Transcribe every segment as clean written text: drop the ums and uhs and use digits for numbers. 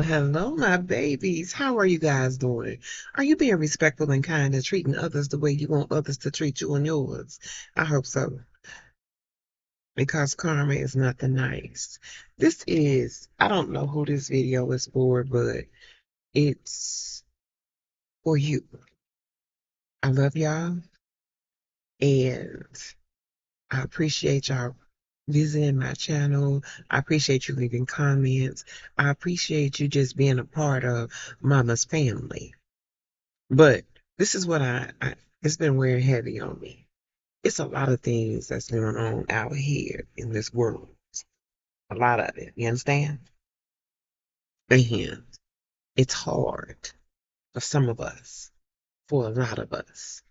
Hello, my babies. How are you guys doing? Are you being respectful and kind and treating others the way you want others to treat you and yours? I hope so, because karma is nothing nice. I don't know who this video is for, but it's for you. I love y'all, and I appreciate y'all visiting my channel. I appreciate you leaving comments. I appreciate you just being a part of Mama's family. But this is what it's been wearing heavy on me. It's a lot of things that's going on out here in this world. A lot of it. You understand? And it's hard for some of us, for a lot of us,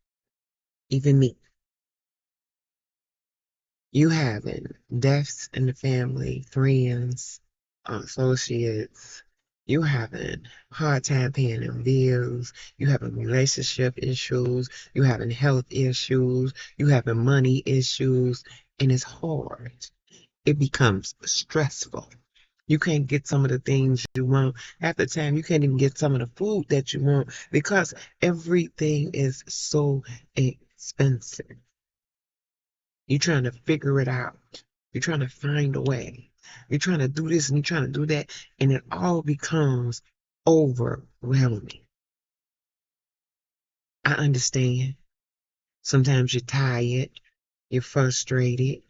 even me. You having deaths in the family, friends, associates. You having hard time paying them bills. You having relationship issues. You having health issues. You having money issues. And it's hard. It becomes stressful. You can't get some of the things you want. Half the time, you can't even get some of the food that you want because everything is so expensive. You're trying to figure it out. You're trying to find a way. You're trying to do this and you're trying to do that, and it all becomes overwhelming. I understand. Sometimes you're tired, you're frustrated.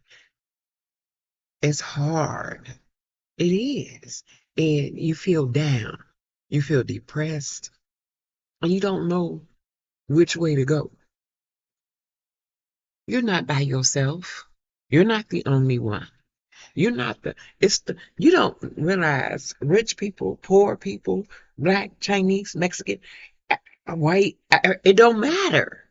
It's hard. It is. And you feel down. You feel depressed. And you don't know which way to go. You're not by yourself. You're not the only one. You're not you don't realize rich people, poor people, black, Chinese, Mexican, white, it don't matter.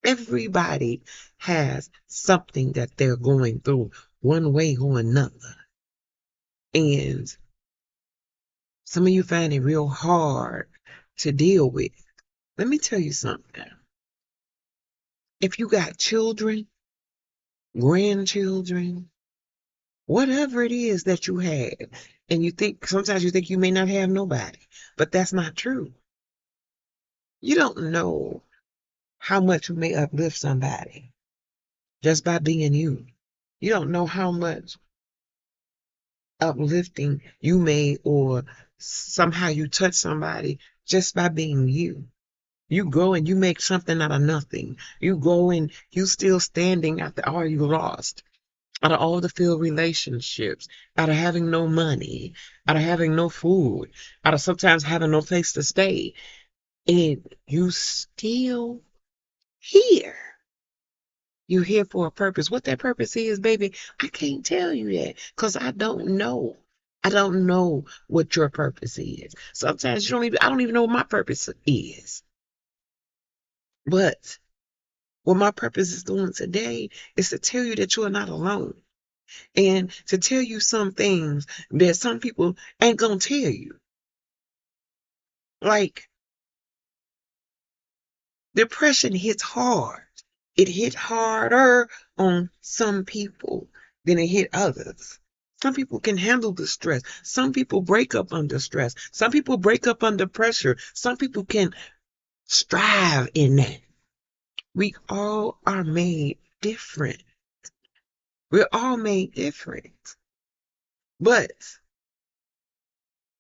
Everybody has something that they're going through one way or another. And some of you find it real hard to deal with. Let me tell you something. If you got children, grandchildren, whatever it is that you have, and sometimes you think you may not have nobody, but that's not true. You don't know how much you may uplift somebody just by being you. You don't know how much uplifting you may, or somehow you touch somebody just by being you. You go and you make something out of nothing. You go and you still standing after all you lost, out of all the failed relationships, out of having no money, out of having no food, out of sometimes having no place to stay. And you still here. You're here for a purpose. What that purpose is, baby, I can't tell you that because I don't know. I don't know what your purpose is. Sometimes I don't even know what my purpose is. But what my purpose is doing today is to tell you that you are not alone. And to tell you some things that some people ain't gonna tell you. Like, depression hits hard. It hit harder on some people than it hit others. Some people can handle the stress. Some people break up under stress. Some people break up under pressure. Some people can strive in that. We all are made different. We're all made different. But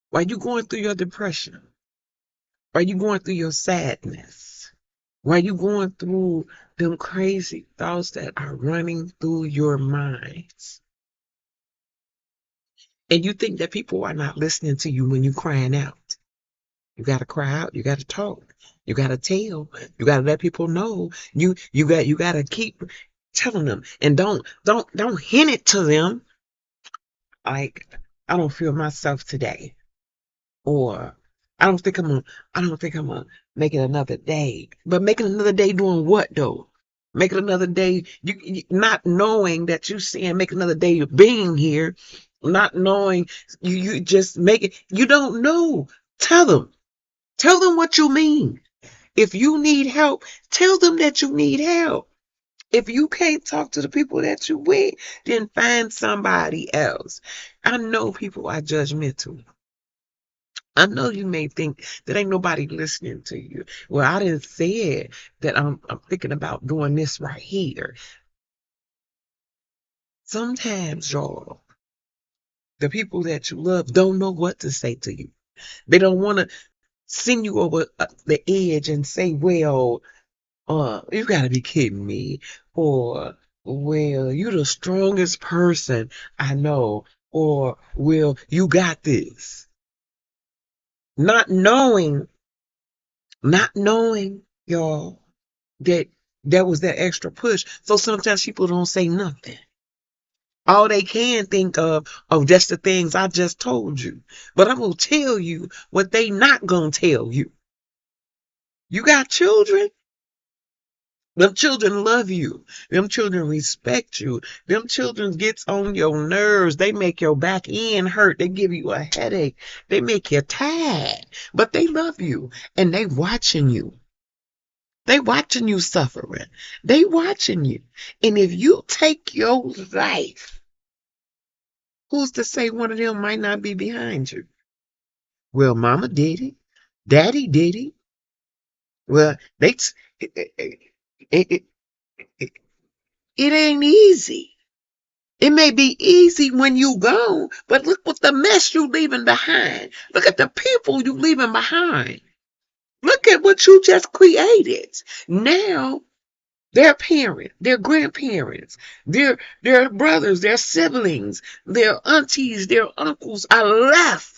while you're going through your depression, while you're going through your sadness, while you're going through them crazy thoughts that are running through your minds, and you think that people are not listening to you when you're crying out. You gotta cry out. You gotta talk. You gotta tell. You gotta let people know. You gotta keep telling them, and don't hint it to them. Like, I don't feel myself today, or I don't think I'm gonna make it another day. But making another day doing what though? Make it another day. You not knowing that you saying make another day of being here, not knowing you just make it. You don't know. Tell them. Tell them what you mean. If you need help, tell them that you need help. If you can't talk to the people that you with, then find somebody else. I know people are judgmental. I know you may think that ain't nobody listening to you. Well, I didn't say that I'm thinking about doing this right here. Sometimes, y'all, the people that you love don't know what to say to you. They don't want to send you over the edge and say, well, you gotta be kidding me. Or, well, you the strongest person I know. Or, well, you got this. Not knowing, not knowing, y'all, that that was that extra push. So sometimes people don't say nothing. All they can think of just the things I just told you. But I'm gonna tell you what they not gonna tell you. You got children? Them children love you. Them children respect you. Them children gets on your nerves. They make your back end hurt. They give you a headache. They make you tired. But they love you. And they watching you. They watching you suffering. They watching you. And if you take your life, who's to say one of them might not be behind you? Well, mama did it. Daddy did it. Well, it, it, it, it, it ain't easy. It may be easy when you gone, but look what the mess you leaving behind. Look at the people you leaving behind. Look at what you just created. Now, their parents, their grandparents, their brothers, their siblings, their aunties, their uncles are left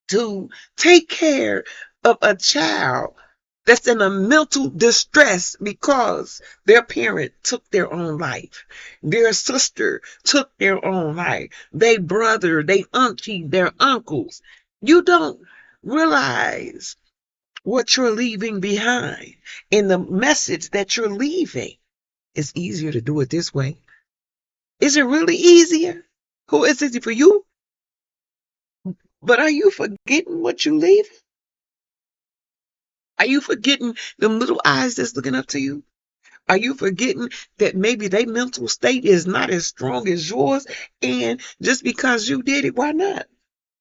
to take care of a child that's in a mental distress because their parent took their own life. Their sister took their own life. They brother, they auntie, their uncles. You don't realize what you're leaving behind and the message that you're leaving. It's easier to do it this way. Is it really easier? Who is it for you? But are you forgetting what you leave? Are you forgetting them little eyes that's looking up to you? Are you forgetting that maybe their mental state is not as strong as yours? And just because you did it, why not?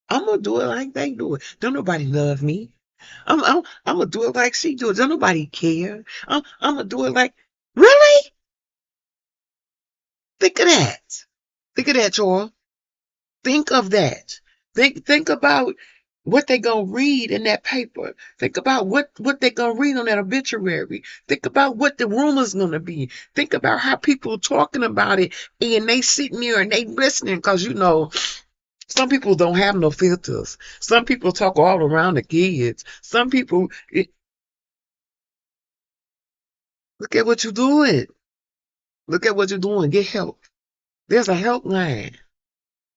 I'm gonna do it like they do it. Don't nobody love me. I'm gonna do it like she do it. Don't nobody care. I'm gonna do it like really. Think of that. Think of that, y'all. Think of that. Think about what they gonna read in that paper. Think about what they gonna read on that obituary. Think about what the rumors gonna be. Think about how people talking about it and they sitting there and they listening because some people don't have no filters. Some people talk all around the kids. Some people look at what you're doing. Look at what you're doing. Get help. There's a helpline.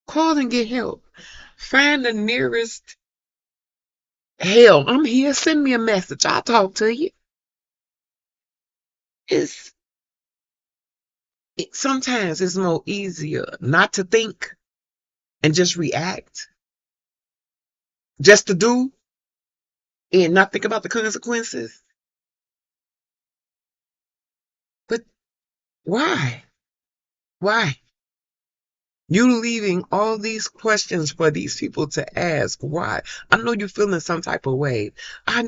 Call and get help. Find the nearest. Hell, I'm here. Send me a message. I'll talk to you. It's sometimes it's more easier not to think and just react, just to do and not think about the consequences. But why? Why? You leaving all these questions for these people to ask. Why? I know you're feeling some type of way. I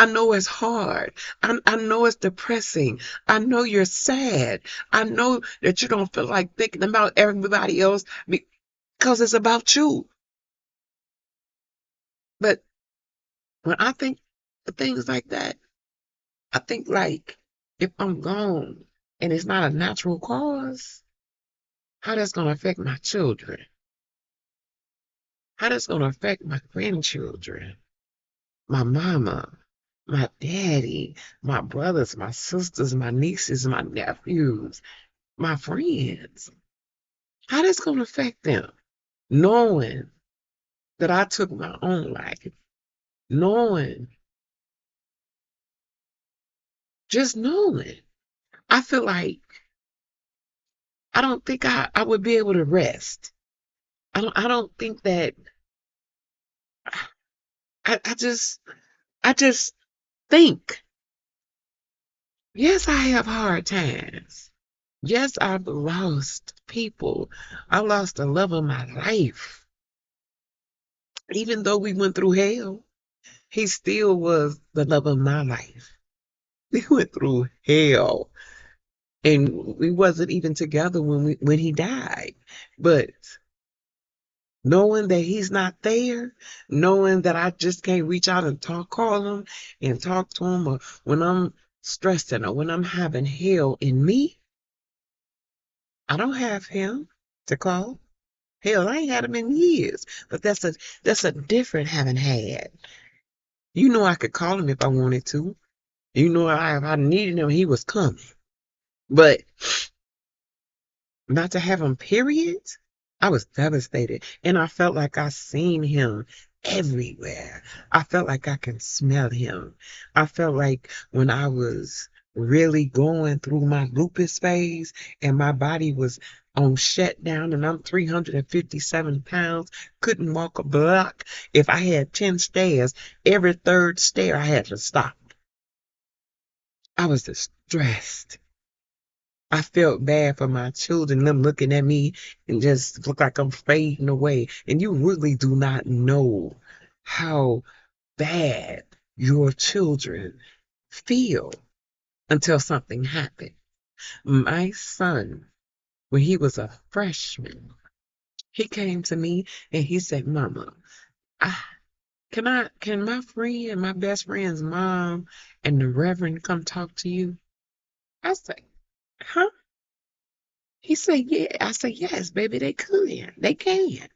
know it's hard. I know it's depressing. I know you're sad. I know that you don't feel like thinking about everybody else because it's about you. But when I think of things like that, I think like if I'm gone and it's not a natural cause, how that's gonna affect my children, how that's gonna affect my grandchildren, my mama, my daddy, my brothers, my sisters, my nieces, my nephews, my friends. How that's gonna affect them, knowing that I took my own life, knowing, just knowing. I feel like I don't think I would be able to rest. I don't think that I just think Yes, I have hard times. Yes, I've lost people. I lost the love of my life. Even though we went through hell, he still was the love of my life. We went through hell. And we wasn't even together when he died. But knowing that he's not there, knowing that I just can't reach out and call him and talk to him, or when I'm stressing or when I'm having hell in me, I don't have him to call. Hell, I ain't had him in years. But that's a different having had. You know I could call him if I wanted to. You know if I needed him, he was coming. But not to have him, period. I was devastated. And I felt like I seen him everywhere. I felt like I can smell him. I felt like when I was really going through my lupus phase and my body was on shutdown and I'm 357 pounds, couldn't walk a block. If I had 10 stairs, every third stair I had to stop. I was distressed. I felt bad for my children, them looking at me and just look like I'm fading away. And you really do not know how bad your children feel until something happened. My son, when he was a freshman, he came to me and he said, Mama, I, can my friend, my best friend's mom and the reverend come talk to you? I said, huh? He said, yeah. I said, yes, baby, they could. They can.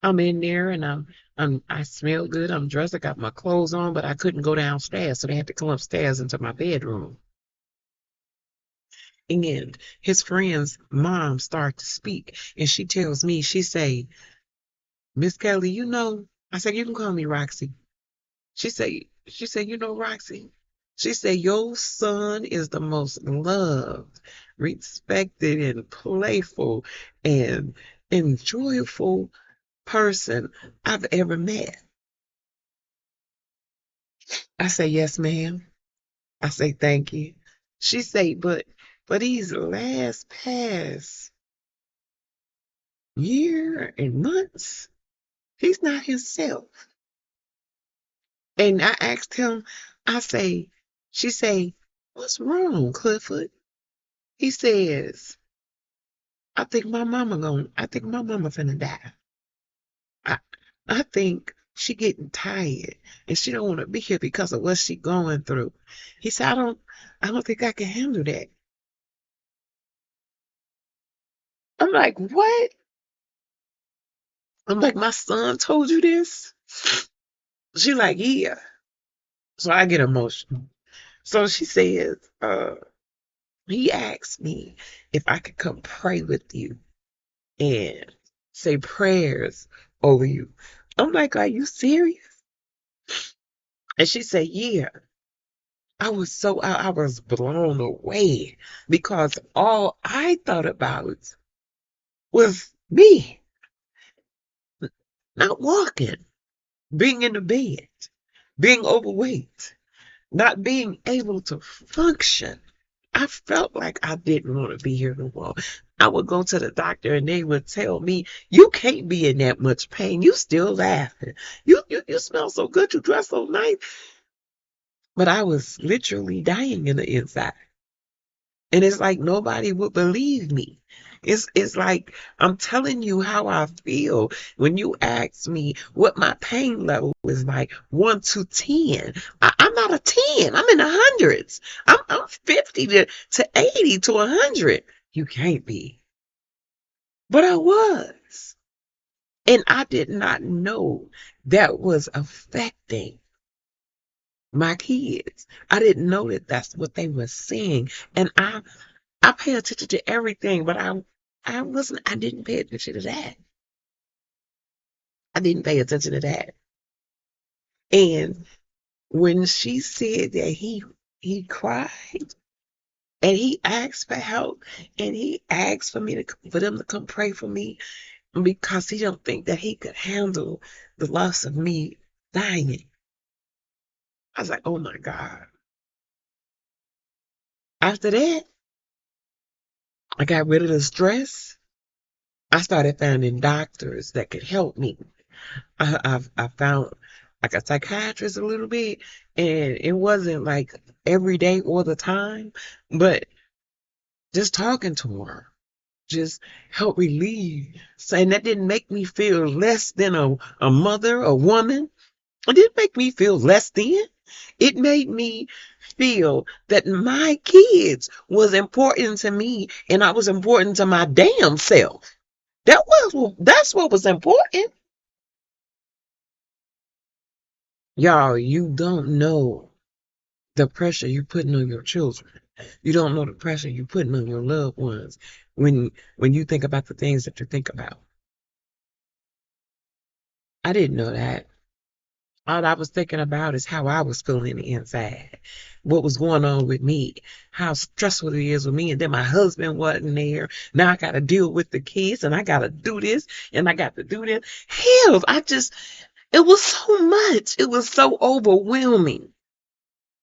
I'm in there and I smell good. I'm dressed. I got my clothes on, but I couldn't go downstairs, so they had to come upstairs into my bedroom. And his friend's mom started to speak, and she tells me, she say, Miss Kelly, you know, I said, you can call me Roxy. She said, you know, Roxy. She said, your son is the most loved, respected, and playful and enjoyable person I've ever met. I say, yes, ma'am. I say, thank you. She say, but for these last past year and months, he's not himself. And I asked him, I say, she say, what's wrong, Clifford? He says, I think my mama finna die. I, I think she getting tired and she don't want to be here because of what she going through. He said, I don't think I can handle that. I'm like, what? I'm like, my son told you this? She like, yeah. So I get emotional. So she says, he asked me if I could come pray with you and say prayers over you. I'm like, are you serious? And she said, yeah. I was blown away because all I thought about was me not walking, being in the bed, being overweight, not being able to function. I felt like I didn't want to be here no more. I would go to the doctor and they would tell me, you can't be in that much pain. You still laughing. You smell so good. You dress so nice. But I was literally dying in the inside. And it's like nobody would believe me. It's like I'm telling you how I feel when you ask me what my pain level is like 1 to 10. I'm not a 10. I'm in the hundreds. I'm 50 to 80 to 100. You can't be. But I was. And I did not know that was affecting my kids. I didn't know that that's what they were seeing. And I pay attention to everything, but I didn't pay attention to that. I didn't pay attention to that. And when she said that he cried and he asked for help and he asked for them to come pray for me because he don't think that he could handle the loss of me dying. I was like, oh my God. After that, I got rid of the stress. I started finding doctors that could help me. I found like a psychiatrist a little bit, and it wasn't like every day all the time, but just talking to her just helped relieve. And that didn't make me feel less than a mother, a woman. It didn't make me feel less than. It made me feel that my kids was important to me and I was important to my damn self. That's what was important. Y'all, you don't know the pressure you're putting on your children. You don't know the pressure you're putting on your loved ones when you think about the things that you think about. I didn't know that. All I was thinking about is how I was feeling inside, what was going on with me, how stressful it is with me. And then my husband wasn't there. Now I got to deal with the kids and I got to do this and I got to do this. Hell, it was so much. It was so overwhelming.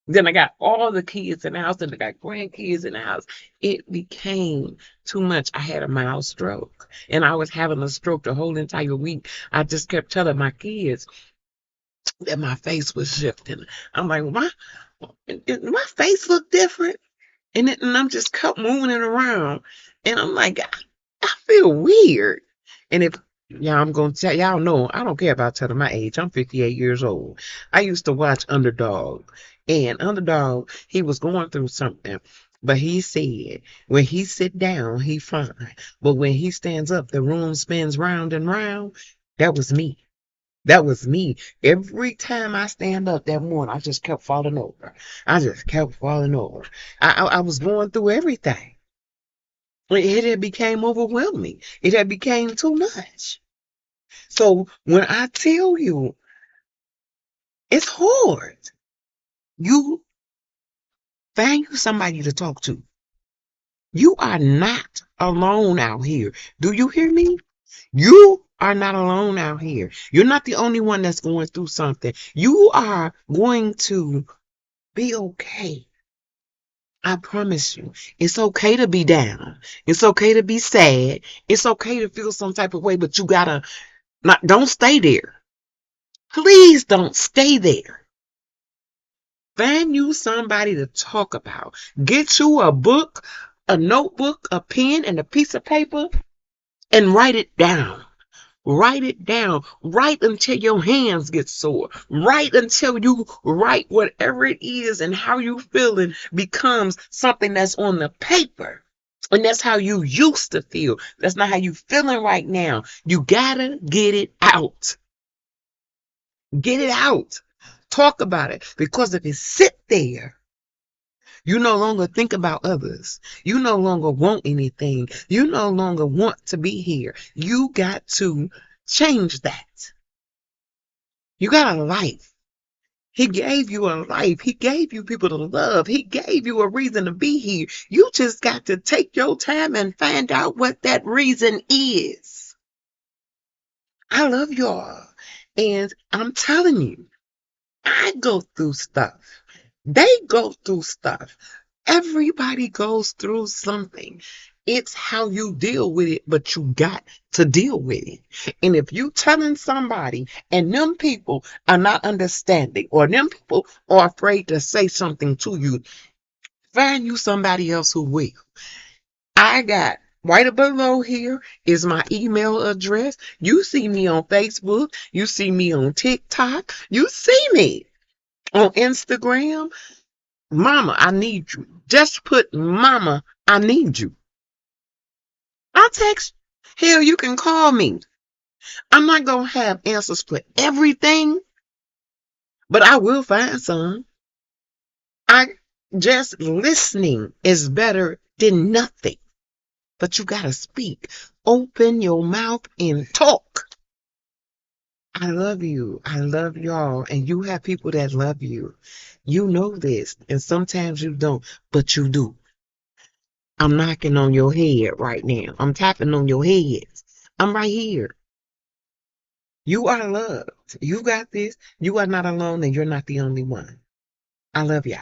Then I got all the kids in the house and I got grandkids in the house. It became too much. I had a mild stroke and I was having a stroke the whole entire week. I just kept telling my kids that my face was shifting. I'm like, my face look different? And I'm just kept moving it around. And I'm like, I feel weird. And if yeah, I'm gonna tell y'all know I don't care about telling my age. I'm 58 years old. I used to watch Underdog. And Underdog, he was going through something. But he said when he sit down, he fine. But when he stands up, the room spins round and round. That was me. That was me. Every time I stand up that morning, I just kept falling over. I just kept falling over. I was going through everything. It had became overwhelming. It had became too much. So when I tell you, it's hard. You find you somebody to talk to. You are not alone out here. Do you hear me? You are not alone out here. You're not the only one that's going through something. You are going to be okay. I promise you. It's okay to be down. It's okay to be sad. It's okay to feel some type of way, but you gotta don't stay there. Please don't stay there. Find you somebody to talk about. Get you a book, a notebook, a pen, and a piece of paper and write it down. Write it down. Write until your hands get sore. Write until you write whatever it is and how you feeling becomes something that's on the paper. And that's how you used to feel. That's not how you feeling right now. You gotta get it out. Get it out. Talk about it. Because if it sit there, you no longer think about others. You no longer want anything. You no longer want to be here. You got to change that. You got a life. He gave you a life. He gave you people to love. He gave you a reason to be here. You just got to take your time and find out what that reason is. I love y'all. And I'm telling you, I go through stuff. They go through stuff. Everybody goes through something. It's how you deal with it, but you got to deal with it. And if you telling somebody and them people are not understanding or them people are afraid to say something to you, find you somebody else who will. I got right below here is my email address. You see me on Facebook. You see me on TikTok. You see me on Instagram. Mama, I need you. Just put mama, I need you. I'll text. Hell, you can call me. I'm not going to have answers for everything, but I will find some. I just listening is better than nothing. But you got to speak. Open your mouth and talk. I love you. I love y'all. And you have people that love you. You know this. And sometimes you don't, but you do. I'm knocking on your head right now. I'm tapping on your head. I'm right here. You are loved. You got this. You are not alone and you're not the only one. I love y'all.